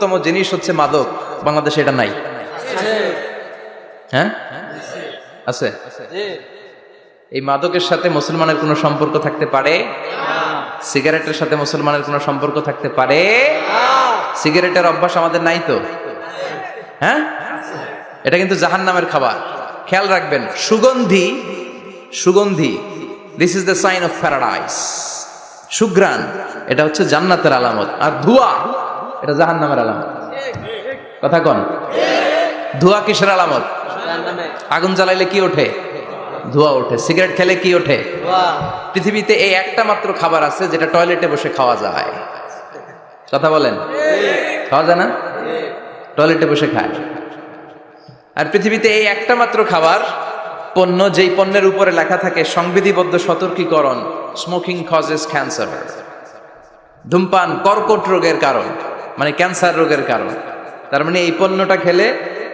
তম জিনিস হচ্ছে মাদক। বাংলাদেশে এটা নাই, হ্যাঁ আছে। এই মাদকের সাথে মুসলমানের কোনো সম্পর্ক থাকতে পারে? সিগারেটের সাথে মুসলমানের কোনো সম্পর্ক থাকতে পারে? সিগারেটের অভ্যাস আমাদের নাই তো, হ্যাঁ? এটা কিন্তু জাহান্নামের খাবার, খেয়াল রাখবেন। সুগন্ধি, সুগন্ধি, this is the sign of paradise. সুঘ্রাণ, এটা হচ্ছে জান্নাতের আলামত। আর ধোঁয়া, এটা জাহান্নামের আলামত। কথা কন, ধোঁয়া কিসের আলামত? আগুন জ্বালাইলে কি ওঠে? ধোঁয়া ওঠে। সিগারেট খেলে কি ওঠে? পৃথিবীতে এই একটা মাত্র খাবার আছে যেটা টয়লেটে বসে খাওয়া যায়। কথা বলেন, খাওয়া যায় না? টয়লেটে বসে খায়। আর পৃথিবীতে এই একটা মাত্র খাবার, পণ্য, যেই পণ্যের উপরে লেখা থাকে সংবিধিবদ্ধ সতর্কীকরণ, স্মোকিং কজেস ক্যান্সার, ধূমপান কর্কট রোগের কারণ, মানে ক্যান্সার রোগের কারণ। তার মানে এই পণ্যটা খেলে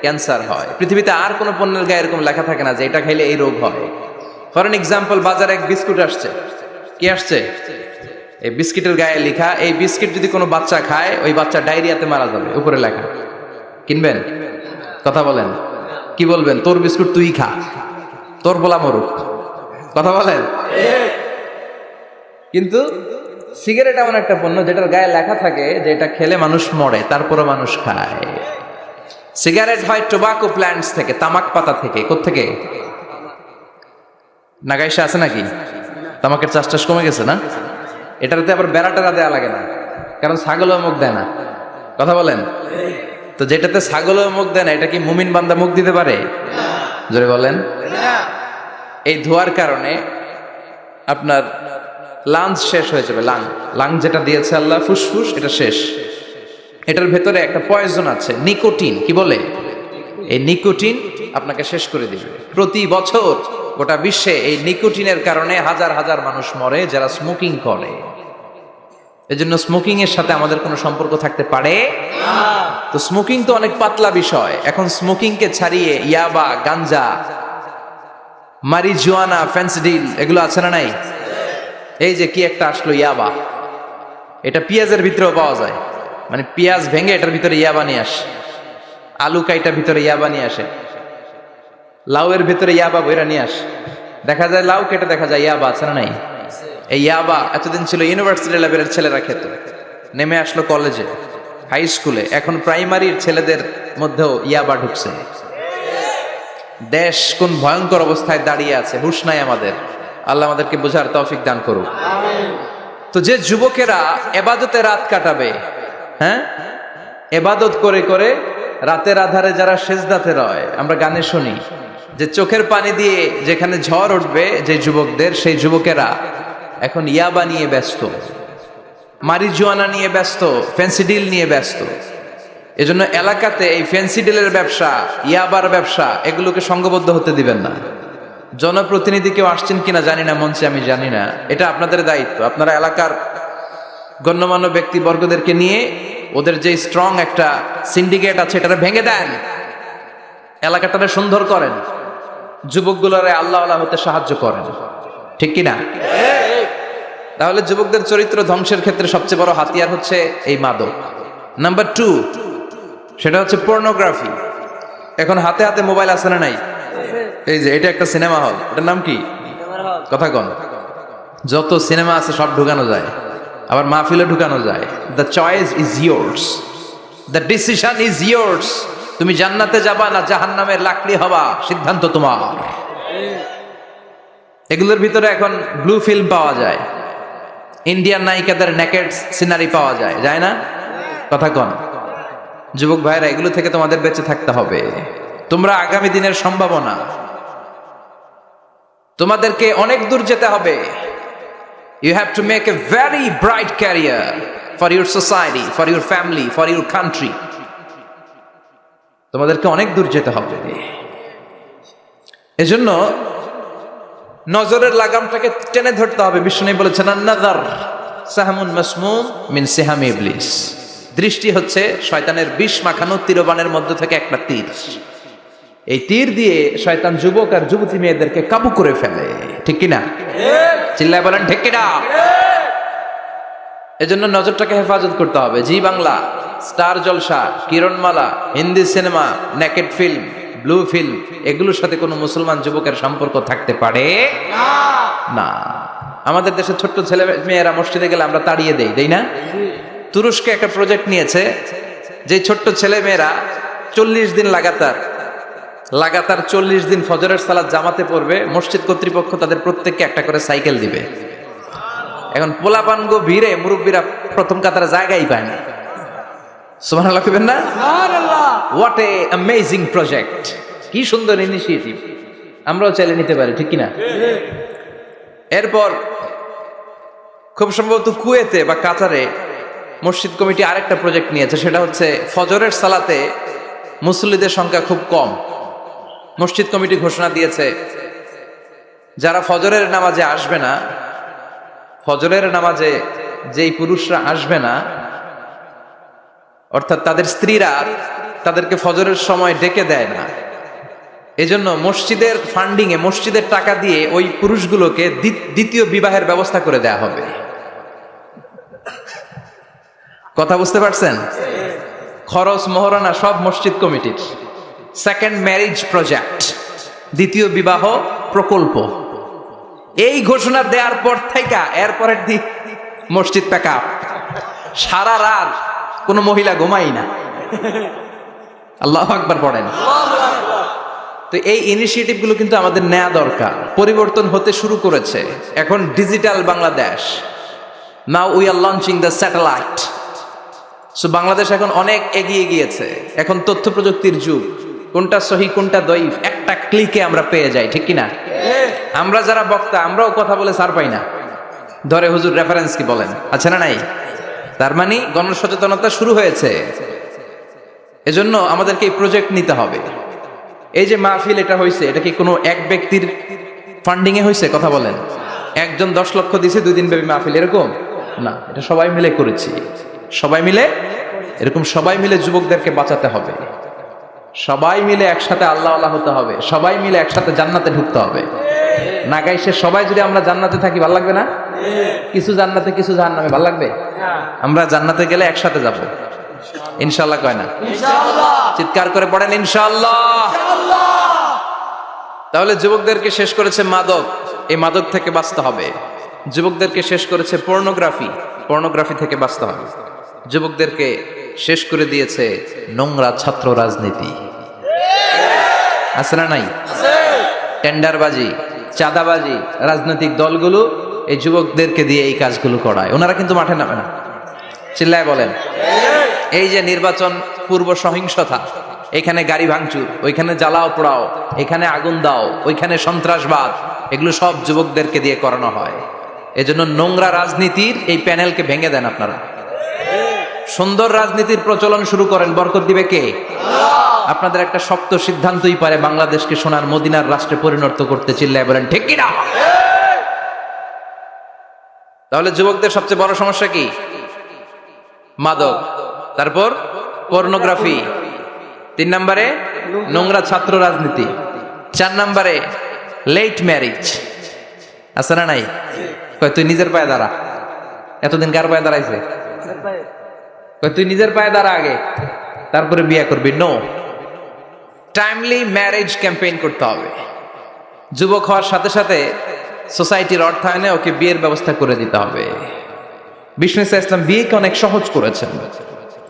ক্যান্সার হয়। পৃথিবীতে আর কোনো পণ্যের গায়ে এরকম লেখা থাকে না যে এটা খেলে এই রোগ হয়। ফর এন এক্সাম্পল, বাজারে এক বিস্কুট আসছে, কি আসছে? এই বিস্কিটের গায়ে লেখা, এই বিস্কিট যদি কোনো বাচ্চা খায় ওই বাচ্চা ডায়রিয়াতে মারা যাবে, উপরে লেখা। কিনবেন? কথা বলেন, কি বলবেন? তোর বিস্কুট তুই খা, তোর বলা মরুক। কথা বলেন। কিন্তু সিগারেট এমন একটা পণ্য যেটার গায়ে লেখা থাকে যে এটা খেলে মানুষ মরে, তারপরে মানুষ খায়। সিগারেট হয় টোবাকো প্ল্যান্টস থেকে, তামাক পাতা থেকে। কোত্থেকে? নাগাইশা আছে নাকি? তামাকের চাষ টাস কমে গেছে না? এটাতে আবার বেড়া টেরা দেওয়া লাগে না, কারণ ছাগলও মুখ দেয় না। কথা বলেন। তো যেটাতে ছাগলও মুখ দেয় না, এটা কি মুমিন বান্দা মুখ দিতে পারে? জোরে বলেন। এই ধোয়ার কারণে আপনার লাংস শেষ হয়ে যাবে। লাং যেটা দিয়েছে আল্লাহ, ফুসফুস, এটা শেষ। এটার ভেতরে একটা পয়জন আছে, নিকোটিন। কি বলে? এই নিকোটিন আপনাকে শেষ করে দিবে। প্রতি বছর গোটা বিশ্বে এই নিকোটিনের কারণে হাজার হাজার মানুষ মরে যারা স্মোকিং করে। এজন্য স্মোকিং এর সাথে আমাদের কোনো সম্পর্ক থাকতে পারে? তো স্মোকিং তো অনেক পাতলা বিষয়। এখন স্মোকিং কে ছাড়িয়ে ইয়াবা, গাঞ্জা, মারিজুয়ানা, ফেন্সিডিল, এগুলো আছে না নাই? এই যে কি একটা আসলো ইয়াবা, এটা পেঁয়াজের ভিতরেও পাওয়া যায়। মানে পেঁয়াজ ভেঙে এটার ভিতরে ইয়াবা নিয়ে আসে, আলু কাইটার ভিতরে ইয়াবা নিয়ে আসে, লাউয়ের ভিতরে ইয়াবা বইরা নিয়ে আসে। দেখা যায় লাউ কেটে দেখা যায় ইয়াবা, আছে না নাই? এই ইয়াবা এতদিন ছিল ইউনিভার্সিটি লেভেলের ছেলেরা খেত, নেমে আসলো কলেজে, হাই স্কুলে, এখন প্রাইমারির ছেলেদের মধ্যেও ইয়াবা ঢুকছে। দেশ কোন ভয়ঙ্কর অবস্থায় দাঁড়িয়ে আছে, হুঁশ নাই আমাদের। আল্লাহ আমাদেরকে বোঝার তৌফিক দান করুক। তো যে যুবকেরা এবাদতে রাত কাটাবে, হ্যাঁ, এবাদত করে করে রাতের আধারে যারা সেজদাতে রয়, আমরা গানে শুনি যে চোখের পানি দিয়ে যেখানে ঝড় উঠবে যে যুবকদের, সেই যুবকেরা এখন ইয়াবা নিয়ে ব্যস্ত, মারিজুয়ানা নিয়ে ব্যস্ত, ফেন্সিডিল নিয়ে ব্যস্ত। এজন্য এলাকাতে এই ফেন্সিডিলের ব্যবসা, ইয়াবার ব্যবসা, এগুলোকে সংঘবদ্ধ হতে দিবেন না। জনপ্রতিনিধি কেউ আসছেন কিনা জানি না মঞ্চে, আমি জানি না, এটা আপনাদের দায়িত্ব। আপনারা এলাকার গণ্যমান্য ব্যক্তিবর্গদেরকে নিয়ে ওদের যে স্ট্রং একটা সিন্ডিকেট আছে এটা ভেঙে দেন, এলাকাটারে সুন্দর করেন, যুবকগুলোরে আল্লাহ আল্লাহ হতে সাহায্য করেন। ঠিক কিনা? তাহলে যুবকদের চরিত্র ধ্বংসের ক্ষেত্রে সবচেয়ে বড় হাতিয়ার হচ্ছে এই মাদক। নাম্বার 2, সেটা হচ্ছে পর্নোগ্রাফি। এখন হাতে হাতে মোবাইল আছে না নাই? এই যে এটা একটা সিনেমা হল, এটার নাম কি? কথা কন। যত সিনেমা আছে সব ঢুকানো যায়, আবার মাহফিলে ঢুকানো যায়। The choice is years, the decision is years. তুমি জান্নাতে যাবা না জাহান্নামের লাকড়ি হবা, সিদ্ধান্ত তোমার। এগুলোর ভিতরে এখন ব্লু ফিল্ম পাওয়া যায়, ইন্ডিয়ান নায়িকাদের নেকেড সিনারি পাওয়া যায়, যায় না? কথা কন। যুবক ভাইরা, এগুলো থেকে তোমাদের বেঁচে থাকতে হবে। তোমরা আগামী দিনের সম্ভাবনা, তোমাদেরকে অনেক দূর যেতে হবে। You have to make a very bright career for your society, for your family, for your country. তোমাদেরকে অনেক দূর যেতে হবে। এজন্য নজরের লাগামটাকে টেনে ধরতে হবে। বিষ্ণু বলেছেন, আন-নাযার সাহমুন মাসমুম মিন সিহামি ইবলিস। দৃষ্টি হচ্ছে শয়তানের বিষ মাখানো তীরবানের মধ্যে থেকে একটা তীর। এই তীর দিয়ে শয়তান যুবক আর যুবতী মেয়েদেরকে কাবু করে ফেলে। ঠিক কিনা? চিল্লায় বলেন ঠিক কিনা? এজন্য নজরটাকে হেফাজত করতে হবে। Zee Bangla star Jalsha, Kiranmala, Hindi cinema, naked film, blue film, এগুলোর সাথে কোনো মুসলমান যুবকের সম্পর্ক থাকতে পারে না। আমাদের দেশে ছোট্ট ছেলে মেয়েরা মসজিদে গেলে আমরা তাড়িয়ে দেই না? তুরস্কে একটা প্রজেক্ট নিয়েছে, যে ছোট্ট ছেলে মেয়েরা 40 দিন লাগাতার 40 দিন ফজরের সালাত জামাতে পড়বে। মসজিদ কর্তৃপক্ষ তাদের প্রত্যেককে একটা করে সাইকেল দিবে। এখন পোলাপানগো ভিড়ে মুরব্বীরা প্রথম কাতারে জায়গাই পায় না। সুবহানাল্লাহ কইবেন না? হোয়াট এ অ্যামেজিং প্রজেক্ট, কি সুন্দর ইনিশিয়েটিভ, আমরাও চাইলে নিতে পারি, ঠিক কিনা? এরপর খুব সম্ভবত কুয়েতে বা কাতারে মসজিদ কমিটি আরেকটা প্রজেক্ট নিয়েছে, সেটা হচ্ছে ফজরের সালাতে মুসল্লিদের সংখ্যা খুব কম। মসজিদ কমিটি ঘোষণা দিয়েছে যারা ফজরের নামাজে আসবে না, ফজরের নামাজে যেই পুরুষরা আসবে না, অর্থাৎ তাদের স্ত্রীরা তাদেরকে ফজরের সময় ডেকে দেয় না, এজন্য মসজিদের ফান্ডিং এ, মসজিদের টাকা দিয়ে ওই পুরুষগুলোকে দ্বিতীয় বিবাহের ব্যবস্থা করে দেয়া হবে। কথা বুঝতে পারছেন? খরচ মহরানা সব মসজিদ কমিটির। সেকেন্ড ম্যারেজ প্রজেক্ট, দ্বিতীয় বিবাহ প্রকল্প। এই ঘোষণা দেওয়ার পর থেকে এরপরের দিন মসজিদ প্যাকা, সারা রাত কোনো মহিলা ঘুমাই না। আল্লাহু আকবার পড়েন। তো এই ইনিশিয়েটিভ গুলো কিন্তু আমাদের নেওয়া দরকার। পরিবর্তন হতে শুরু করেছে, এখন digital Bangladesh. Now we are launching the satellite. So Bangladesh এখন অনেক এগিয়ে গিয়েছে। এখন তথ্য প্রযুক্তির যুগ, কোনটা সহি কোনটা দঈফ একটা ক্লিকে আমরা পেয়ে যাই, ঠিক কিনা? আমরা যারা বক্তা, আমরাও কথা বলে ছাড় পাই না, ধরে হুজুর রেফারেন্স কি বলেন, আছে না নাই? তার মানে গণসচেতনতা শুরু হয়েছে। এজন্য আমাদেরকে এই প্রজেক্ট নিতে হবে। এই যে মাহফিল এটা হয়েছে, এটা কি কোনো এক ব্যক্তির ফান্ডিং এ হয়েছে? কথা বলেন। একজন 10 লক্ষ দিছে 2 দিন ব্যাপী মাহফিল, এরকম না। এটা সবাই মিলে করেছি, সবাই মিলে, এরকম সবাই মিলে যুবকদেরকে বাঁচাতে হবে, সবাই মিলে একসাথে আল্লাহ আল্লাহ হতে হবে, সবাই মিলে একসাথে জান্নাতে ঢুকতে হবে। না গাইছে সবাই যদি আমরা জান্নাতে থাকি ভালো লাগবে না? কিছু জান্নাতে কিছু জাহান্নামে, ভালো লাগবে? আমরা জান্নাতে গেলে একসাথে যাব ইনশাআল্লাহ, কয় না? চিৎকার করে পড়েন ইনশাআল্লাহ। তাহলে যুবকদেরকে শেষ করেছে মাদক, এই মাদক থেকে বাঁচতে হবে। যুবকদেরকে শেষ করেছে পর্নোগ্রাফি থেকে বাঁচতে হবে। যুবকদেরকে শেষ করে দিয়েছে নোংরা ছাত্র রাজনীতি, আছে না নাই? টেন্ডারবাজি, চাঁদাবাজি, রাজনৈতিক দলগুলো এই যুবকদেরকে দিয়ে এই কাজগুলো করায়। ওনারা কিন্তু মাঠে নামে না। চিল্লায় বলেন। এই যে নির্বাচন পূর্ব সহিংসতা, এখানে গাড়ি ভাঙচুর, ওইখানে জ্বালাও পোড়াও, এখানে আগুন দাও, ওইখানে সন্ত্রাসবাদ, এগুলো সব যুবকদেরকে দিয়ে করানো হয়। এজন্য নোংরা রাজনীতির এই প্যানেলকে ভেঙে দেন আপনারা। সুন্দর রাজনীতির প্রচলন শুরু করেন, বরকত দিবে কে? আপনাদের একটা শক্ত সিদ্ধান্তই পারে বাংলাদেশকে সোনার মদিনার রাষ্ট্রে পরিণত করতে। চিল্লায় বলেন ঠিক কিনা? তাহলে যুবকদের সবচেয়ে বড় সমস্যা কি? মাদক, তারপর পর্নোগ্রাফি, 3 নম্বরে নোংরা ছাত্র রাজনীতি, 4 নম্বরে লেট ম্যারেজ, আছে না নাই? কয় তুই নিজের পায়ে দাঁড়া। এতদিন কার পায়ে দাঁড়াইছে? কয় তুই নিজের পায়ে দাঁড়া আগে, তারপরে বিয়ে করবি। নো, টাইমলি ম্যারেজ ক্যাম্পেইন করতে হবে। যুবক হওয়ার সাথে সাথে সোসাইটির অর্থায়নে ওকে বিয়ের ব্যবস্থা করে দিতে হবে। বিষ্ণু ইসলাম বিয়েকে অনেক সহজ করেছেন,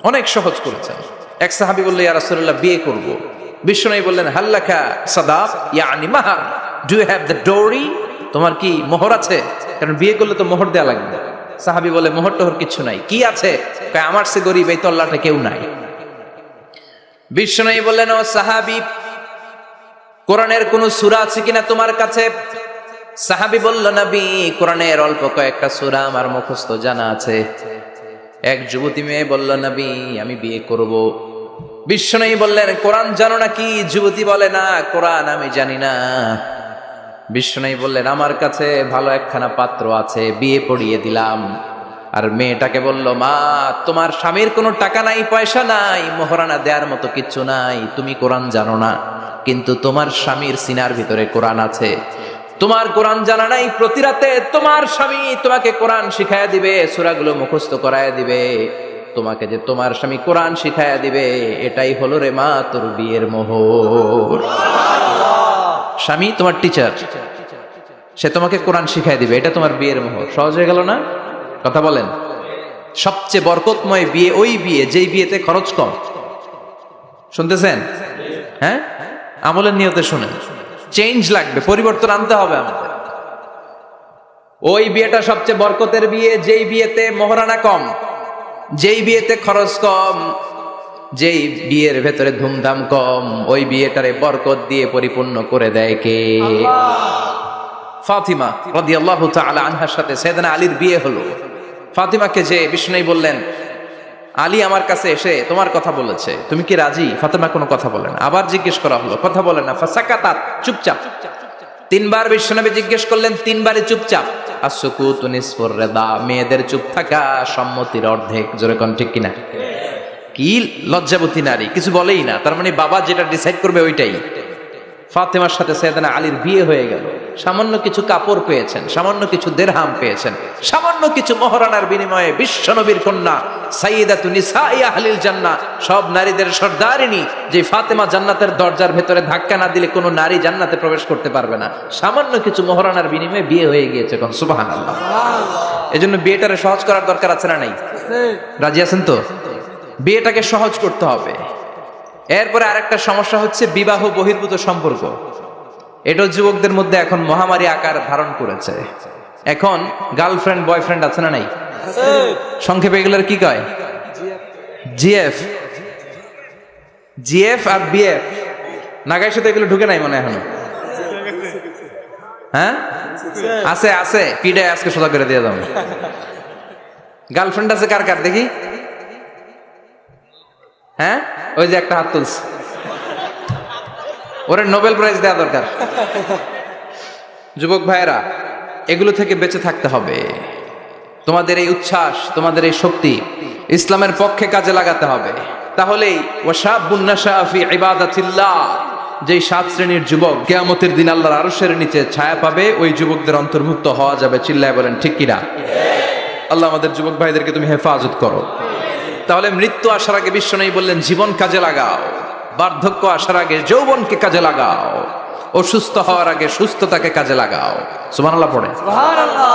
অনেক সহজ করেছেন। এক সাহাবী বলল, ইয়া রাসূলুল্লাহ, বিয়ে করব। বিষ্ণু বললেন, হাল্লাকা সাদাক, ইয়ানি মাহার, ডু ইউ হ্যাভ দ্য ডোরি? তোমার কি মোহর আছে? কারণ বিয়ে করলে তো মোহর দেয়া লাগবে। সাহাবী বলে, মোহর টোহর কিছু নাই। কি আছে? আমার সে গরিব, এই তল্লাটে কেউ নাই। বিষ্ণু বললেন, ও সাহাবী, কোরআনের কোন সূরা আছে কিনা তোমার কাছে? সাহাবী বলল, নবী, কোরআনের অল্প কয়েকটা সূরা আমার মুখস্থ জানা আছে। এক যুবতী মেয়ে বলল, নবী, আমি বিয়ে করব। বিষ্ণু বললেন, কোরআন জানো নাকি? যুবতী বলে, না, কোরআন আমি জানি না। বিষ্ণু বললেন, আমার কাছে ভালো একখানা পাত্র আছে, বিয়ে পড়িয়ে দিলাম। আর মেয়েটাকে বলল, মা, তোমার স্বামীর কোনো টাকা নাই, পয়সা নাই, মোহরানা দেওয়ার মতো কিচ্ছু নাই, তুমি কোরআন জানো না, কিন্তু তোমার স্বামীর সিনার ভিতরে কোরআন আছে। তোমার কোরআন জানা নাই, প্রতি রাতে তোমার স্বামী তোমাকে কোরআন শিখায়া দিবে, সূরাগুলো মুখস্থ করায়া দিবে। তোমাকে যে তোমার স্বামী কোরআন শিখায়া দিবে, এটাই হলো রে মা তোর বিয়ের মোহর। স্বামী তোমার টিচার, সে তোমাকে কোরআন শিখায় দিবে, এটা তোমার বিয়ের মোহর। সহজ হয়ে গেল না? কথা বলেন। সবচেয়ে বরকতময় বিয়ে ওই বিয়ে যেই বিয়েতে খরচ কম। শুনতেছেন? হ্যাঁ, আমলের নিয়তে শুনেন। চেঞ্জ লাগবে, পরিবর্তন আনতে হবে আমাদের। ওই বিয়েটা সবচেয়ে বরকতের বিয়ে যেই বিয়েতে মোহরানা কম, যেই বিয়েতে খরচ কম, যেই বিয়ের ভেতরে ধুমধাম কম। ওই বিয়েটারে বরকত দিয়ে পরিপূর্ণ করে দেয় কে? ফাতিমা রাদিয়াল্লাহু তাআলা আনহার সাথে সাইয়েদনা আলীর বিয়ে হলো। ফাতিমাকে যে বিষ্ণুই বললেন, আলী আমার কাছে এসে তোমার কথা বলেছে, তুমি কি রাজি? ফাতিমা কোনো কথা বলে না। আবার জিজ্ঞেস করা হলো, কথা বলে না। ফাসাকাতাত, চুপচাপ। তিনবার বিশ্বনবী জিজ্ঞেস করলেন, তিনবারই চুপচাপ। আসসুকুতু নিসফুর রিদা, মেয়েদের চুপ থাকা সম্মতির অর্ধেক। জোরে কোন ঠিক কিনা? কি লজ্জাবতী নারী, কিছু বলেই না। তার মানে বাবা যেটা ডিসাইড করবে ওইটাই। ফাতেমার সাথে সাইয়েদনা আলীর বিয়ে হয়ে গেল। সামান্য কিছু কাপড় পেয়েছেন, সামান্য কিছু দিরহাম পেয়েছেন, সামান্য কিছু মহরানার বিনিময়ে বিশ্বনবীর কন্যা সাইয়্যিদাতু নিসাই আহলিল জান্নাহ, সব নারীদের সর্দারিনী, যে ফাতেমা জান্নাতের দরজার ভেতরে ধাক্কা না দিলে কোনো নারী জান্নাতে প্রবেশ করতে পারবে না। সামান্য কিছু মহরানার বিনিময়ে বিয়ে হয়ে গিয়েছে। কোন সুবহানাল্লাহ। এজন্য বিয়েটারে সহজ করার দরকার আছে না নাই? রাজি আছেন তো? বিয়েটাকে সহজ করতে হবে। এরপরে আরেকটা সমস্যা হচ্ছে বিবাহ বহির্ভূত সম্পর্ক। এটা যুবকদের মধ্যে এখন মহামারী আকার ধারণ করেছে। এখন গার্লফ্রেন্ড বয়ফ্রেন্ড আছে না নাই? সংক্ষেপে এগুলোর কি কয়? জিএফ, জিএফ আর বিএফ। নাগাইশে তো এগুলো ঢুকে নাই মনে এখনো। হ্যাঁ আছে, আছে। পিডায় আজকে সোজা করে দিয়ে দাও। গার্লফ্রেন্ড আছে কার কার দেখি? হ্যাঁ, ওই যে একটা হাত তুলছে, ওরে নোবেল প্রাইজ দেওয়া দরকার। যুবক ভাইয়েরা, এগুলো থেকে বেঁচে থাকতে হবে। তোমাদের এই উচ্ছ্বাস, তোমাদের এই শক্তি ইসলামের পক্ষে কাজে লাগাতে হবে। তাহলেই ওয়াশাবুন নাশা ফি ইবাদাতিল্লাহ, যেই 7 শ্রেণীর যুবক কিয়ামতের দিন আল্লাহর আরশের নিচে ছায়া পাবে, ওই যুবকদের অন্তর্ভুক্ত হওয়া যাবে। চিল্লায় বলেন ঠিক কিনা? আল্লাহ আমাদের যুবক ভাইদেরকে তুমি হেফাজত করো। তাহলে মৃত্যু আসার আগে বিশ্বনবী বললেন, জীবন কাজে লাগাও। বার্ধক্য আসার আগে যৌবনকে কাজে লাগাও। অসুস্থ হওয়ার আগে সুস্থতাকে কাজে লাগাও। সুবহানাল্লাহ পড়ে। সুবহানাল্লাহ।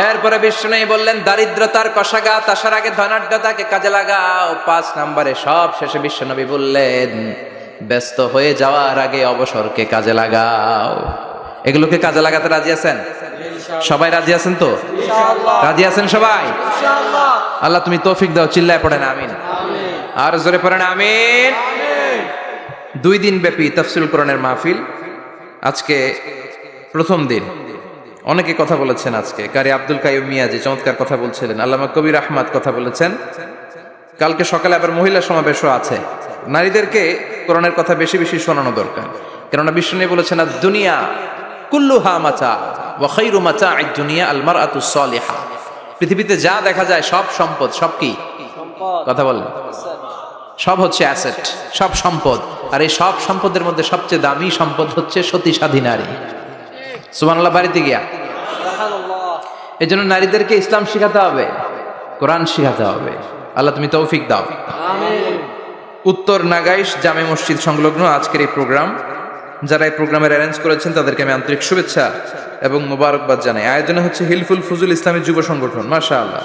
এরপরে বিশ্বনবী বললেন, দারিদ্রতার কষাঘাত আসার আগে ধনাঢ্যতাকে কাজে লাগাও। 5 নম্বরে সব শেষে বিশ্বনবী বললেন, ব্যস্ত হয়ে যাওয়ার আগে অবসরকে কাজে লাগাও। এগুলোকে কাজে লাগাতে রাজি আছেন? সবাই রাজি আছেন তো? রাজি আছেন সবাই? আল্লাহ তুমি তৌফিক দাও। চিল্লায় পড়েন আমিন। আর জোরে পড়েন আমিন। 2 দিন ব্যাপী তাফসীরুল কোরআনের মাহফিল। আজকে প্রথম দিন। অনেকে কথা বলেছেন আজকে। কারি আব্দুল কাইয়ুম মিয়াজি চমৎকার কথা বলছিলেন। আল্লামা কবির আহমদ কথা বলেছেন। কালকে সকালে আবার মহিলা সমাবেশও আছে। নারীদেরকে কোরআনের কথা বেশি বেশি শোনানো দরকার। কেননা বিশ্বনবী বলেছেন, দুনিয়া কুল্লুহা মাতা ওয়া খায়রু মাতা'আদ দুনিয়া আল মারআতুস সালিহা। পৃথিবীতে যা দেখা যায় সব সম্পদ। সব কি? কথা বলেন। সব হচ্ছে অ্যাসেট, সব সম্পদ। আর এই সব সম্পদের মধ্যে সবচেয়ে দামি সম্পদ হচ্ছে সতী সাধী নারী। সুবহানাল্লাহ। বাড়িতে গিয়া এই জন্য নারীদেরকে ইসলাম শিখাতে হবে, কোরআন শিখাতে হবে। আল্লাহ তুমি তৌফিক দাও। আমিন। উত্তর নাগাইশ জামে মসজিদ সংলগ্ন আজকের এই প্রোগ্রাম, যারা এই প্রোগ্রামের অ্যারেঞ্জ করেছেন তাদেরকে আমি আন্তরিক শুভেচ্ছা এবং মোবারকবাদ জানাই। আয়োজনে হচ্ছে হিলফুল ফুজুল ইসলামী যুব সংগঠন। মাশাআল্লাহ।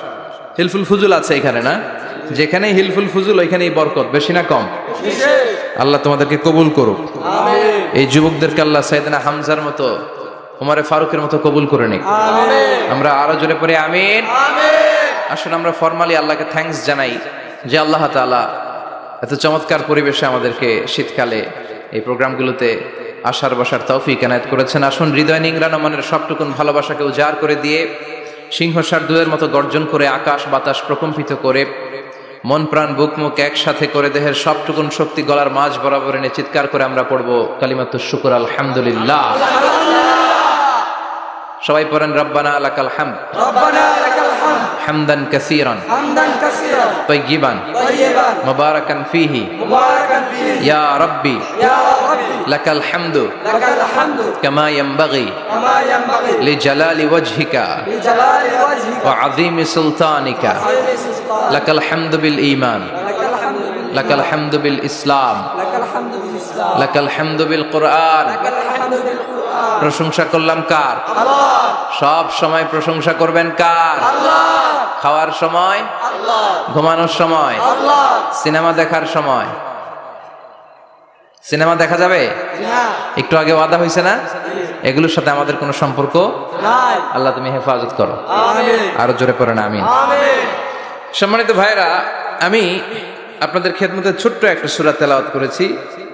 হিলফুল ফুজুল আছে এখানে না? যেখানে হিলফুল ফুজুল ওইখানেই বরকত। বেশি না কম? আল্লাহ তোমাদেরকে কবুল করুক। আমিন। এই যুবকদেরকে আল্লাহ সাইয়েদনা হামজার মতো, ওমরে ফারুকের মতো কবুল করে নিক। আমিন। আমরা আরো জোরে পড়ে আমিন। আমিন। আসুন আমরা ফরমালি আল্লাহকে থ্যাঙ্কস জানাই যে আল্লাহ তাআলা এত চমৎকার পরিবেশে আমাদেরকে শীতকালে এই প্রোগ্রামগুলোতে আসার বসার তৌফিক এনায়েত করেছেন। আসুন হৃদয় নিংড়ানো মনের সবটুকুন ভালোবাসাকে উজাড় করে দিয়ে, সিংহসার দুয়ের মতো গর্জন করে, আকাশ বাতাস প্রকম্পিত করে, মন প্রাণ বুক মুখ একসাথে করে, দেহের সবটুকুন শক্তি গলার মাঝ বরাবর এনে চিৎকার করে আমরা পড়বো কালিমাতুশ শুকর আলহামদুলিল্লাহ। সবাই পড়েন, রব্বানা লাকাল হামদ, রব্বানা লাকাল হামদ, হামদান কাসীরান, হামদান কাসীরান, তাইয়িবান, তাইয়িবান, মুবারাকান ফীহি, মুবারাকান ফীহি, ইয়া রাব্বি, ইয়া রাব্বি, লাকাল হামদু লাকাল হামদু কামা ইয়ানবাগি কামা ইয়ানবাগি লিজালালি ওয়াজহিকা লিজালালি ওয়াজহিকা ওয়া আযীমি সুলতানিকা লাকাল হামদু বিল ঈমান লাকাল হামদু লাকাল হামদু বিল ইসলাম লাকাল হামদু বিল ইসলাম লাকাল হামদু বিল কুরআন। লাকাল হামদু বিল কুরআন। প্রশংসা করলাম কার? আল্লাহ সব সময় প্রশংসা করবেন কার? আল্লাহ খাওয়ার সময়, আল্লাহ ঘুমানোর সময়, আল্লাহ। সিনেমা দেখার সময়। সিনেমা দেখা যাবে? না একটু আগে ওয়াদা হয়েছে না? এগুলোর সাথে আমাদের কোনো সম্পর্ক নাই। আল্লাহ তুমি হেফাজত করো। আমিন আরো জোরে পড়ে না আমিন। আমিন। সম্মানিত ভাইরা, আমি আপনাদের খেদমতে ছোট্ট একটা সূরা তেলাওয়াত করেছি,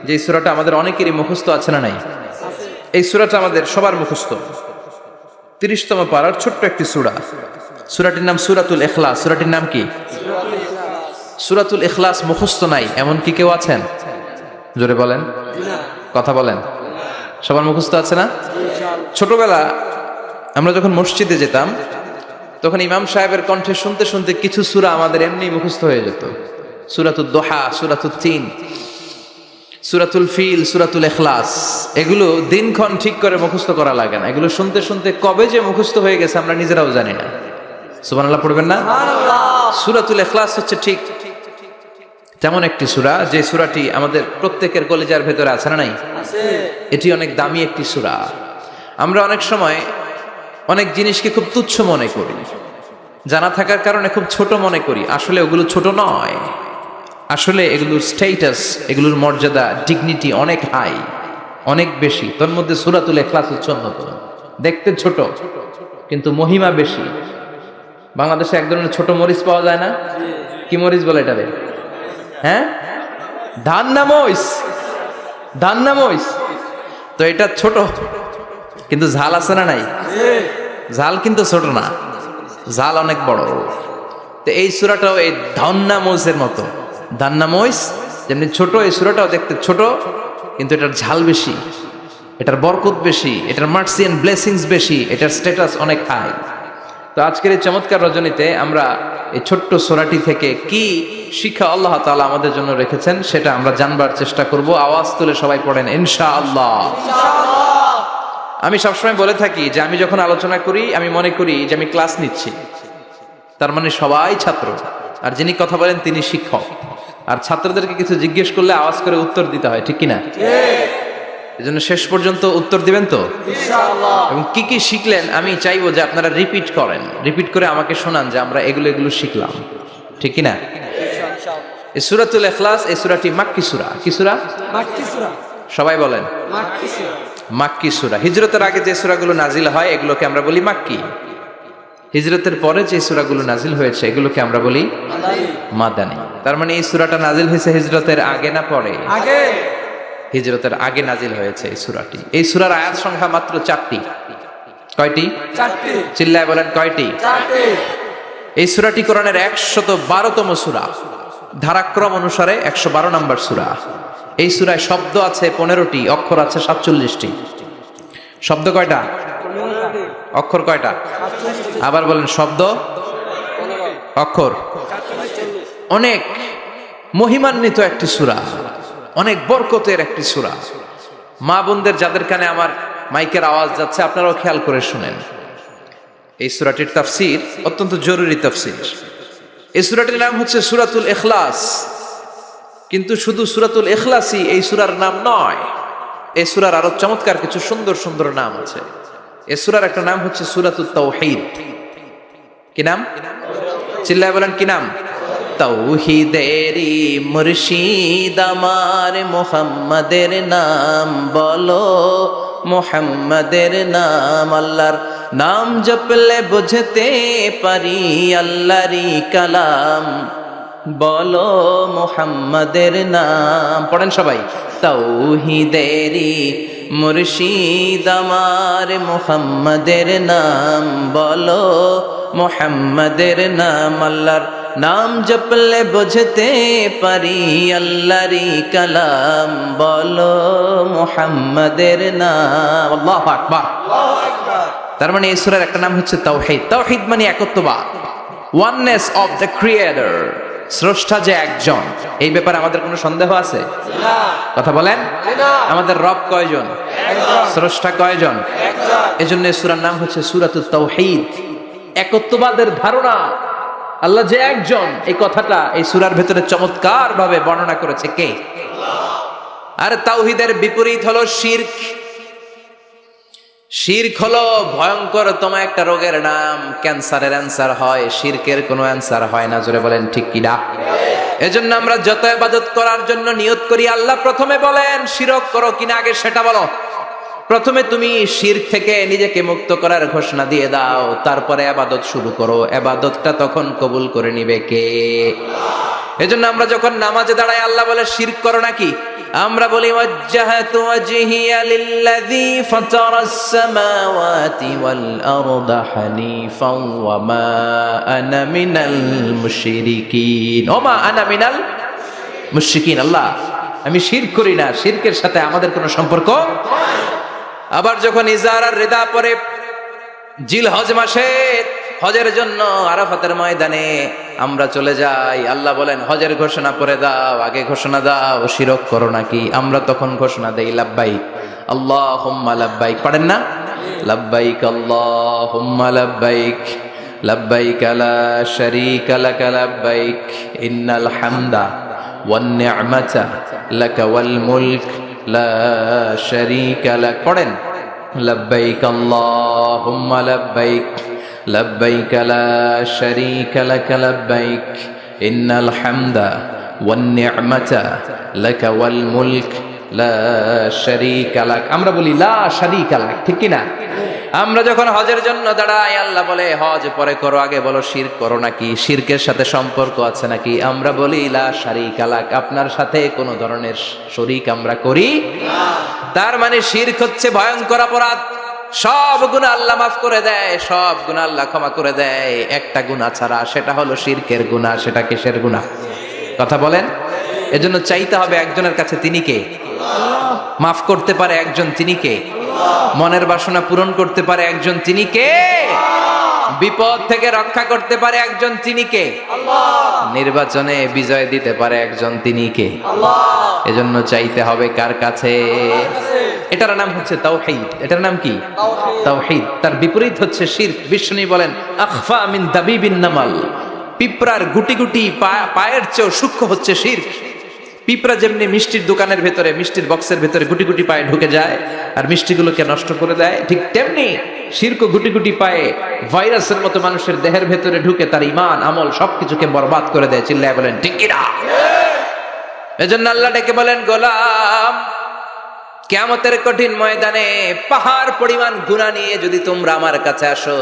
যে সূরাটা আমাদের অনেকেরই মুখস্থ আছে না নাই? এই সূরাটা আমাদের সবার মুখস্থ। 30তম পারার ছোট্ট একটি সূরা। সূরাটির নাম সূরাতুল ইখলাস। সূরাটির নাম কি? সূরাতুল ইখলাস মুখস্থ নাই এমন কি কেউ আছেন? জোরে বলেন, কথা বলেন। সবার মুখস্থ আছে না? ছোটবেলা আমরা যখন মসজিদে যেতাম তখন ইমাম সাহেবের কণ্ঠে শুনতে শুনতে কিছু সূরা আমাদের এমনি মুখস্থ হয়ে যেত। সূরাতুদ দোহা, সূরাতুত তিন, সূরাতুল ফিল, সূরাতুল ইখলাস। এগুলো দিনক্ষণ ঠিক করে মুখস্থ করা লাগে না। এগুলো শুনতে শুনতে কবে যে মুখস্থ হয়ে গেছে আমরা নিজেরাও জানি না। সুবহানাল্লাহ পড়বেন না? সূরাতুল ইখলাস হচ্ছে ঠিক তেমন একটি সূরা যে সূরাটি আমাদের প্রত্যেকের কলিজার ভেতরে আছে না নাই? এটি অনেক দামি একটি সূরা। আমরা অনেক সময় অনেক জিনিসকে খুব তুচ্ছ মনে করি, জানা থাকার কারণে খুব ছোট মনে করি। আসলে ওগুলো ছোট নয়, আসলে এগুলোর স্ট্যাটাস, এগুলোর মর্যাদা, ডিগনিটি অনেক হাই, অনেক বেশি। তোর মধ্যে সূরাতুল ইখলাস হচ্ছে অন্যতম। দেখতে ছোট কিন্তু মহিমা বেশি। বাংলাদেশে এক ধরনের ছোট মরিচ পাওয়া যায় না? কি মরিচ বলে এটারে? হ্যাঁ, ধান্না মরিচ। ধান্না মরিচ তো এটা ছোট কিন্তু ঝাল আছে না নাই? ঝাল কিন্তু ছোট না, ঝাল অনেক বড়। তো এই সূরাটাও এই ধান্না মরিচের মতো। ধান্না মরিচ যেমনি ছোট, এই সূরাটাও দেখতে ছোট কিন্তু এটার ঝাল বেশি, এটার বরকত বেশি, এটার মার্সি এন্ড ব্লেসিংস বেশি, এটার স্ট্যাটাস অনেক হাই। তো আজকের এই চমৎকার রজনীতে আমরা এই ছোট্ট সূরাটি থেকে কি শিক্ষা আল্লাহ তাআলা আমাদের জন্য রেখেছেন সেটা আমরা জানবার চেষ্টা করব। আওয়াজ তুলে সবাই পড়েন ইনশাআল্লাহ। আমি সবসময় বলে থাকি যে আমি যখন আলোচনা করি আমি মনে করি যে আমি ক্লাস নিচ্ছি, তার মানে সবাই ছাত্র, আর যিনি কথা বলেন তিনি শিক্ষক। আর ছাত্রদেরকে কিছু জিজ্ঞেস করলে আওয়াজ করে উত্তর দিতে হয়, ঠিক কিনা? এজন্য শেষ পর্যন্ত উত্তর দিবেন তো ইনশাআল্লাহ। এবং কি কি শিখলেন আমি চাইবো যে আপনারা রিপিট করেন, রিপিট করে আমাকে শোনান যে আমরা এগুলো এগুলো শিখলাম, ঠিক কিনা? এই সূরাতুল ইখলাস, এই সূরাটি মাক্কি সূরা। কি সূরা? মাক্কি সূরা। সবাই বলেন মাক্কি সূরা। মাক্কি সূরা। হিজরতের আগে যে সূরাগুলো নাজিল হয় এগুলোকে আমরা বলি মাক্কি। হিজরতের পরে যে সূরাগুলো নাজিল হয়েছে এগুলোকে আমরা বলি মাদানী। তার মানে এই সূরাটা নাজিল হয়েছে হিজরতের আগে না পরে? আগে। হিজরতের আগে নাজিল হয়েছে এই সূরাটি। এই সূরার আয়াত সংখ্যা মাত্র 4টি। কয়টি? 4টি। চিল্লায় বলেন কয়টি? 4টি। এই সূরাটি কোরআনের 112তম সূরা, ধারাক্রম অনুসারে 112 নম্বর সূরা। এই সূরায় শব্দ আছে 15টি, অক্ষর আছে 47টি। শব্দ কয়টা? অক্ষর কয়টা? আবার বলেন, শব্দ, অক্ষর। অনেক মহিমান্বিত একটি সূরা, অনেক বরকতের একটি সূরা। মা বোনদের যাদের কানে আমার মাইকের আওয়াজ যাচ্ছে আপনারাও খেয়াল করে শুনেন। এই সূরাটির তাফসীর অত্যন্ত জরুরি তাফসীর। এই সূরাটির নাম হচ্ছে সূরাতুল ইখলাস। কিন্তু শুধু সূরাতুল ইখলাসই এই সূরার নাম নয়, এই সূরার আরো চমৎকার কিছু সুন্দর সুন্দর নাম আছে। এই সূরার একটা নাম হচ্ছে সূরাতুত তাওহীদ। কি নাম? চিল্লায় বলেন কি নাম? তাওহীদেরই মুর্শিদ আমার মুহাম্মাদের নাম বলো, মুহাম্মাদের নাম। আল্লাহর নাম জপলে বুঝতে পারি আল্লাহরই কালাম, বলো মুহাম্মাদের নাম। পড়েন সবাই, তাওহীদেরই মুর্শিদ আমার মুহাম্মাদের নাম বলো, মুহাম্মাদের নাম। আল্লাহর নাম জপলে বুঝতে পারি আল্লাহরই কালাম, বলো মুহাম্মাদের নাম। আল্লাহু আকবার। তার মানে এই সূরার একটা নাম হচ্ছে তাওহীদ। তাওহীদ মানে একত্ববাদ, ওয়াননেস অফ দ্য ক্রিয়েটর। স্রষ্টা যে একজন, এই ব্যাপারে আমাদের কোনো সন্দেহ আছে? না কথা বলেন। না আমাদের রব কয়জন? একজন স্রষ্টা কয়জন? একজন এজন্য এই সূরার নাম হচ্ছে সূরাতুত তাওহীদ, একত্ববাদের ধারণা। আল্লাহ যে একজন, এই কথাটা এই সূরার ভেতরে চমৎকার ভাবে বর্ণনা করেছে কে? আর তাওহীদের বিপরীত হলো শিরক। শিরক হলো ভয়ঙ্করতম একটা রোগের নাম, ক্যান্সারের অ্যান্সার হয়, শিরকের কোনো অ্যান্সার হয় না। জোরে বলেন ঠিক কি না? এজন্য আমরা যত ইবাদত করার জন্য নিয়ত করি, আল্লাহ প্রথমে বলেন শিরক করো কিনা আগে সেটা বলো। প্রথমে তুমি শিরক থেকে নিজেকে মুক্ত করার ঘোষণা দিয়ে দাও, তারপরে ইবাদত শুরু করো। ইবাদতটা তখন কবুল করে নিবে কে? এজন্য আমরা যখন নামাজে দাঁড়াই আল্লাহ বলে শিরক করো নাকি? আমরা বলি ওয়াজ্জাহাতু ওয়াজহিয়া লিল্লাযী ফাতারাস সামাওয়াতি ওয়াল আরদা হানিফাও ওয়া মা আনা মিনাল মুশরিকিন। ওমা আনা মিনাল মুশরিকিন। আল্লাহ আমি শিরক করি না, শিরকের সাথে আমাদের কোনো সম্পর্ক। আবার যখন ইজার আর রিদা পরে জিলহজ মাসে হজের জন্য আরাফাতের ময়দানে আমরা চলে যাই, আল্লাহ বলেন হজের ঘোষণা করে দাও, আগে ঘোষণা দাও শিরক করো নাকি? আমরা তখন ঘোষণা দেই লাব্বাইক আল্লাহুম্মা লাব্বাইক। পারেন না? লাব্বাইক আল্লাহুম্মা লাব্বাইক লাব্বাইক লা শারীকা লাক লাব্বাইক ইন্নাল হামদা ওয়ান নি'মাতা লাকা ওয়াল মুলক লা শারীকা লাক। পড়েন লাব্বাইক আল্লাহুম্মা লাব্বাইক লাব্বাইক লা শারীকা লাক লাব্বাইক ইন্নাল হামদা ওয়ান নি'মাতা লাকা ওয়াল মুলক লা শারীকা লাক। আমরা বলি লা শারীকা লাক, ঠিক কি না? আমরা যখন হজের জন্য দাঁড়াই আল্লাহ বলে হজ পরে করো, আগে বলো শিরক করো নাকি, শিরকের সাথে সম্পর্ক আছে নাকি? আমরা বলি লা শারীকা লাক, আপনার সাথে কোনো ধরনের শরীক আমরা করি না। তার মানে শিরক হচ্ছে ভয়ঙ্কর অপরাধ। সব গুনাহ আল্লাহ মাফ করে দেয়, সব গুনাহ আল্লাহ ক্ষমা করে দেয়, একটা গুনাহ ছাড়া, সেটা হলো শিরকের গুনাহ। সেটা কিসের গুনাহ? কথা বলেন। এজন্য চাইতে হবে একজনের কাছে, তিনি কে? মাফ করতে পারে একজন, তিনি কে? মনের বাসনা পূরণ করতে পারে একজন, তিনি কে? বিপদ থেকে রক্ষা করতে পারে একজন, তিনি কে? নির্বাচনে বিজয় দিতে পারে একজন, তিনি কে? এজন্য চাইতে হবে কার কাছে? এটার নাম হচ্ছে তাওহীদ। এটার নাম কি? তাওহীদ। তার বিপরীত হচ্ছে শিরক। বিষ্ণু বলেন আখফা মিন দাবিবিন নামাল, পিঁপড়ার গুটি গুটি পায়ের চেয়েও সূক্ষ্ম হচ্ছে শিরক। পিঁপড়া যেমনি মিষ্টির দোকানের ভেতরে, মিষ্টির বক্সের ভেতরে গুটি গুটি পায়ে ঢুকে যায় আর মিষ্টিগুলোকে নষ্ট করে দেয়, ঠিক তেমনি শিরক গুটি গুটি পায়ে ভাইরাসের মতো মানুষের দেহের ভেতরে ঢুকে তার ঈমান আমল সবকিছুকে বরবাদ করে দেয়। চিল্লায় বলেন ঠিক কি না? এজন্য আল্লাহ ডেকে বলেন গোলাম, কিয়ামতের কঠিন ময়দানে পাহাড় পরিমাণ গুনাহ নিয়ে যদি তোমরা আমার কাছে আসো,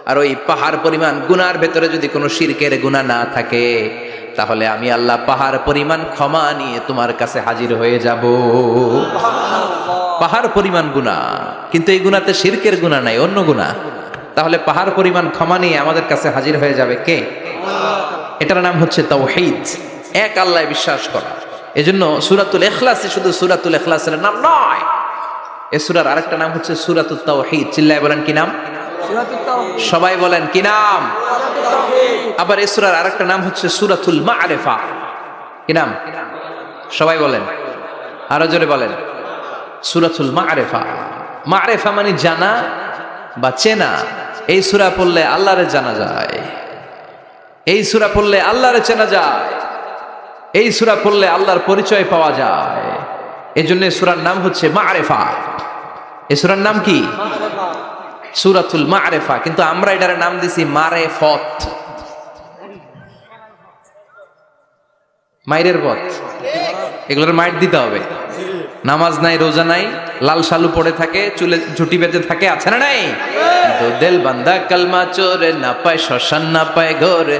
আর ওই পাহাড় পরিমাণ গুনার ভেতরে যদি কোনো শিরকের গুনাহ না থাকে, তাহলে আমি আল্লাহ পাহাড় পরিমাণ ক্ষমা নিয়ে তোমার কাছে হাজির হয়ে যাব। পাহাড় পরিমাণ গুনাহ, কিন্তু এই গুনাতে শিরকের গুনাহ নাই, অন্য গুনাহ। তাহলে পাহাড় পরিমাণ ক্ষমা নিয়ে আমাদের কাছে হাজির হয়ে যাবে কে? এটার নাম হচ্ছে তাওহীদ, এক আল্লাহ বিশ্বাস করা। এজন্য সূরাতুল ইখলাস শুধু সূরাতুল ইখলাসের নাম নয়, এই সূরার আরেকটা নাম হচ্ছে সূরাতুত তাওহীদ। চিল্লায় বলেন কি নাম? সবাই বলেন কি নাম? আবার এই সূরার আরেকটা নাম হচ্ছে সূরাতুল মা'রিফা। কি নাম? সবাই বলেন, আরো জোরে বলেন। সূরাতুল মা'রিফা। মা'রিফা মানে জানা বা চেনা। এই সূরা পড়লে আল্লাহরে জানা যায়, এই সূরা পড়লে আল্লাহরে চেনা যায়, এই সূরা পড়লে আল্লাহর পরিচয় পাওয়া যায়। এজন্য সূরার নাম হচ্ছে মা'রিফা। এই সূরার নাম কি? সূরাতুল মা'রিফা। কিন্তু আমরা এটার নাম দিছি মারেফত, মাইরের পথ। এগুলোর মাইর দিতে হবে। নামাজ নাই, রোজা নাই, লাল শালু পড়ে থাকে, চুলে ঝুটি বেঁধে থাকে, আছে না নাই? দিল বান্দা কালমা চোরে, না পায় শ্মশান না পায় ঘরে,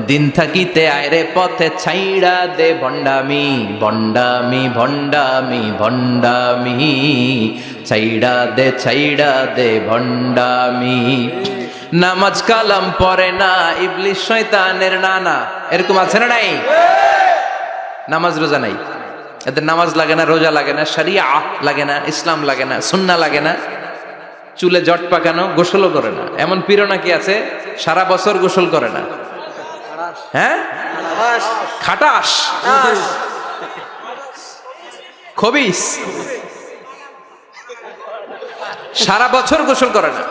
দিন থাকিতে আয়রে পথে ছাইড়া দে ভণ্ডামি ভণ্ডামি ভণ্ডামি ভণ্ডামি, ছাইড়া দে ভণ্ডামি। নামাজ কালাম পড়ে না, ইবলিশ শয়তানের নানা, এরকম আছে না নাই? নামাজ রোজা নাই, এদের নামাজ লাগে না, রোজা লাগে না, শরিয়া লাগে না, ইসলাম লাগে না, সুন্নাহ লাগে না, চুলে জট পাকানো, গোসলও করে না। এমন পীর নাকি আছে সারা বছর গোসল করে না। হ্যাঁ, খাটাস, খবিস, সারা বছর গোসল করে না।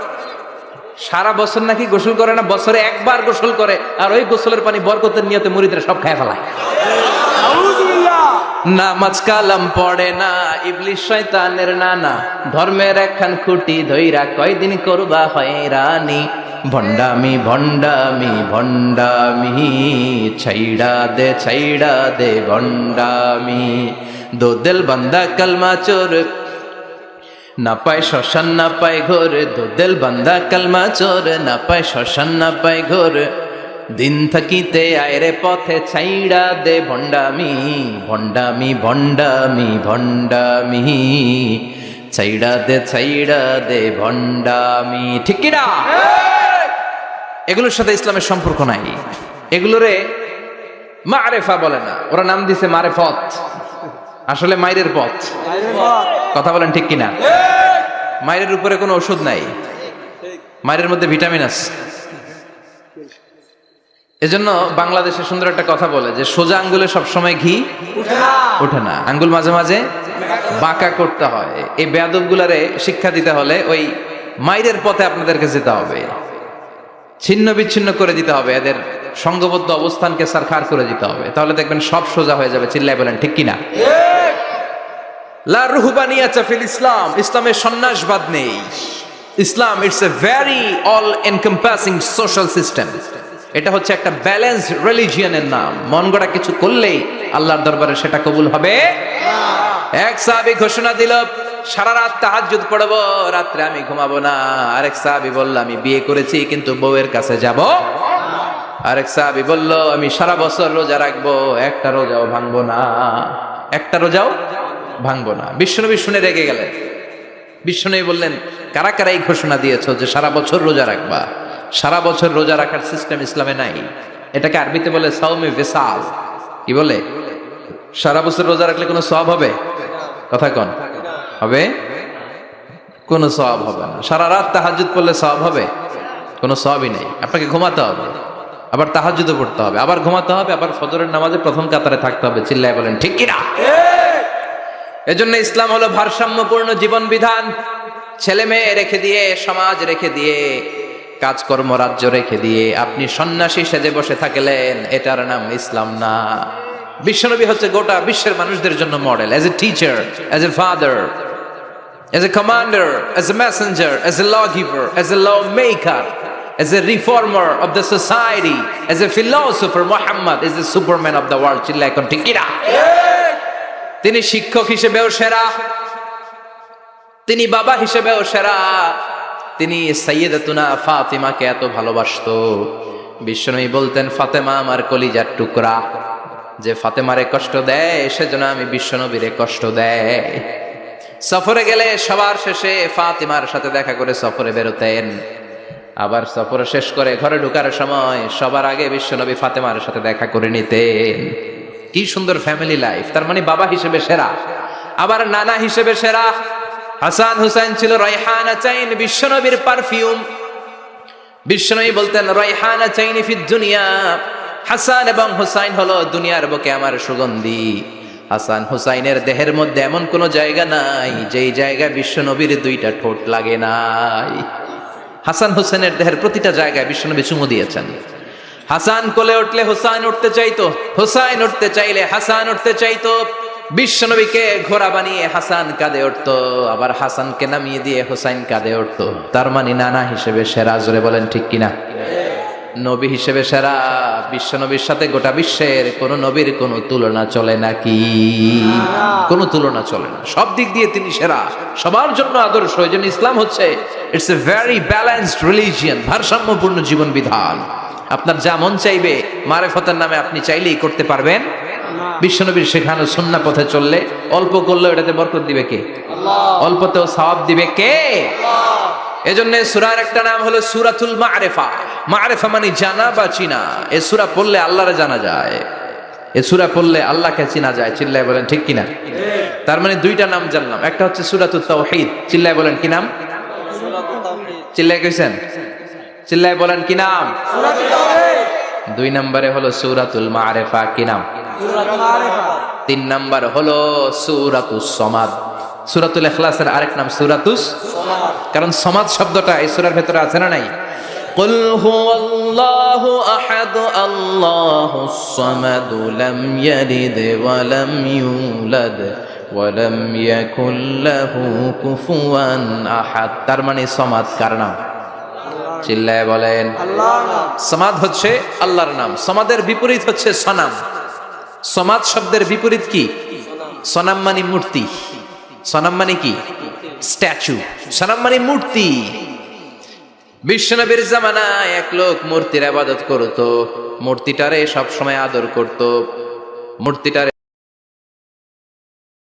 সারা বছর নাকি গোসল করে না, বছরে একবার গোসল করে, আর ওই গোসলের পানি বরকতের নিয়তে মুরিদরা সব খায় ফেলায়। নামাজ কালাম পড়ে না, ইবলিশ শয়তানের নানা, ধর্মের একখান খুঁটি ধইরা কয়দিন করবা হয়রানি। ভণ্ডামি ভণ্ডামি ভণ্ডামি, ছাইড়া দে ভণ্ডামি। দো দিল বান্দা কালমা চোর, না পায় শ্মশান না পায় ঘোর। দো দিল বান্দা কালমা চোর, না পায় শ্মশান না পায় ঘোর। দিন থাকিতে আয়রে পথে ছাইড়া দে ভণ্ডামি ভণ্ডামি ভণ্ডামি ভণ্ডামি, ছাইড়া দে ভণ্ডামি। ঠিক কিনা? এগুলোর সাথে ইসলামের সম্পর্ক নাই, এগুলোরে মারেফা বলে না, ওরা নাম দিছে মারেফত, আসলে মাইরের পথ। কথা বলেন ঠিক কিনা? মাইরের উপরে কোনো ওষুধ নাই, মাইরের মধ্যে ভিটামিন আছে। এজন্য বাংলাদেশে সুন্দর একটা কথা বলে যে সোজা আঙ্গুলে সবসময় ঘি ওঠে না, আঙ্গুল মাঝে মাঝে বাঁকা করতে হয়। এই বেয়াদব গুলারে শিক্ষা দিতে হলে ওই মাইরের পথে আপনাদেরকে যেতে হবে, ছিন্ন বিচ্ছিন্ন করে দিতে হবে, এদের সংঘবদ্ধ অবস্থানকে সারখার করে দিতে হবে, তাহলে দেখবেন সব সোজা হয়ে যাবে। চিল্লায় বলেন ঠিক কিনা? লা রুহবানিয়াতা ফিল ইসলাম, ইসলামে সন্ন্যাসবাদ নেই। Islam it's a very all encompassing social system. এটা হচ্ছে একটা ব্যালেন্স রিলিজিয়নের নাম। মন গড়া কিছু করলেই আল্লাহর দরবারে সেটা কবুল হবে। এক সাহাবী ঘোষণা দিল, সারা রাত তাহাজ্জুদ পড়ব, রাত্রে আমি ঘুমাবো না। আরেক সাহাবী বলল, আমি বিয়ে করেছি কিন্তু বউয়ের কাছে যাব। আরেক সাহাবী বলল, আমি সারা বছর রোজা রাখবো, একটা রোজাও ভাঙবো না, একটা রোজাও ভাঙবো না। বিশ্বনবী শুনে রেগে গেলেন। বিশ্বনবী বললেন, কারা কারা এই ঘোষণা দিয়েছো যে সারা বছর রোজা রাখবা? সারা বছর রোজা রাখার সিস্টেম ইসলামে নাই। এটাকে আরবিতে বলে সাওমে ভিসাল। কি বলে? সারা বছর রোজা রাখলে কোনো সওয়াব হবে? কথা কন, হবে? কোনো সওয়াব হবে না। সারা রাত তাহাজ্জুদ পড়লে সওয়াব হবে? কোনো সওয়াবই নেই। আপনাকে ঘুমাতে হবে, আবার তাহাজ্জুদও পড়তে হবে, আবার ঘুমাতে হবে, আবার ফজরের নামাজে প্রথম কাতারে থাকতে হবে। চিল্লায় বলেন ঠিক কিনা? এজন্য ইসলাম হলো ভারসাম্যপূর্ণ জীবন বিধান। ছেলে মেয়ে রেখে দিয়ে, সমাজ রেখে দিয়ে, কাজকর্ম রাজ্য রেখে দিয়ে আপনি সন্ন্যাসী সেজে বসে থাকলেন, এটার নাম ইসলাম না। বিশ্বনবী হচ্ছে গোটা বিশ্বের মানুষদের জন্য model, as a teacher, as a father, as a commander, as a messenger, as a lawgiver, as a lawmaker, as a reformer of the society, as a philosopher. Muhammad is the superman of the world. চিল্লায় কোন ঠিক কিনা? তিনি শিক্ষক হিসেবেও সেরা, তিনি বাবা হিসেবেও সেরা। তিনি সাইয়্যিদাতুনা ফাতিমাকে এত ভালোবাসতো, বিশ্বনবী বলতেন, ফাতেমা আমার কলিজার টুকরা, যে ফাতেমারে কষ্ট দেয় সেজন্য আমি বিশ্বনবীরে কষ্ট দেয়। সফরে গেলে সবার শেষে ফাতিমার সাথে দেখা করে সফরে বেরোতেন, আবার সফর শেষ করে ঘরে ঢোকার সময় সবার আগে বিশ্বনবী ফাতেমার সাথে দেখা করে নিতেন। কি সুন্দর ফ্যামিলি লাইফ। তার মানে বাবা হিসেবে সেরা, আবার নানা হিসেবে সেরা। হাসান হুসাইন ছিল রায়হানা চাইন, বিশ্বনবীর পারফিউম। বিশ্বনবী বলতেন, রায়হানা চাইনি ফিদ দুনিয়া, হাসান এবং হুসাইন হলো দুনিয়ার বুকে আমার সুগন্ধি। হাসান হুসাইনের দেহের মধ্যে এমন কোন জায়গা নাই যেই জায়গায় বিশ্বনবীর দুইটা ঠোঁট লাগে নাই। হাসান হুসেনের দেহের প্রতিটা জায়গায় বিশ্বনবী চুমু দিয়েছেন। হাসান কোলে উঠলে হুসাইন উঠতে চাইতো, হুসাইন উঠতে চাইলে হাসান উঠতে চাইতো। বিশ্বনবীকে ঘোড়া বানিয়ে হাসান কাঁধে উঠতো, আবার হাসানকে নামিয়ে দিয়ে হুসাইন কাঁধে উঠতো। তার মানে নানা হিসেবে সেরা। জোরে বলেন ঠিক কিনা? নবী হিসেবে সেরা। বিশ্বনবীর সাথে গোটা বিশ্বের কোন নবীর কোন তুলনা চলে নাকি? কোন তুলনা চলে না। সব দিক দিয়ে তিনি সেরা, সবার জন্য আদর্শ। এই জন্য ইসলাম হচ্ছে it's a very balanced religion, ভারসাম্যপূর্ণ জীবন বিধান। আপনার যা মন চাইবে মারেফতের নামে আপনি চাইলেই করতে পারবেন। বিশ্বনবীর শেখানো সুন্নাহ পথে চললে অল্প করলেও এটাতে বরকত দিবে কে? আল্লাহ। অল্পতেও সওয়াব দিবে কে? আল্লাহ। এজন্য সূরার একটা নাম হলো সূরাতুল মারিফা। মারিফা মানে জানা বা চিনা। এই সূরা পড়লে আল্লাহরে জানা যায়, এই সূরা পড়লে আল্লাহকে চিনা যায়। চিল্লায় বলেন ঠিক কিনা? তার মানে দুইটা নাম জানলাম, একটা হচ্ছে সূরাতুত তাওহীদ। চিল্লায় বলেন কি নাম? চিল্লায় কইছেন? চিল্লায় বলেন কি নাম? 2 নম্বরে হলো সূরাতুল মারিফা, কি নাম? সূরাত মারিফা। 3 নম্বর হলো সূরাতুস সমাদ। সূরাতুল ইখলাসের আরেক নাম সূরাতুস সামাদ। কারণ সমাদ শব্দটা এই সূরার ভেতরে আছে না নাই? কুল হুয়াল্লাহু আহাদ আল্লাহুস সামাদ লাম ইয়ালিদ ওয়া লাম ইউলাদ ওয়া লাম ইয়াকুল লাহু কুফুয়ান আহাদ। তার মানে সমাদ কার নাম? চিল্লায় বলেন। আল্লাহর নাম। সমাদ হচ্ছে আল্লাহর নাম। সমাদের বিপরীত হচ্ছে সনাম। সমাদ শব্দের বিপরীত কি? সনাম মানে মূর্তি। সনাম মানে কি? স্ট্যাচু। সনাম মানে মূর্তি। বিশ্বনবীর জামানায় এক লোক মূর্তির ইবাদত করত, মূর্তিটারে সব সময় আদর করত, মূর্তিটারে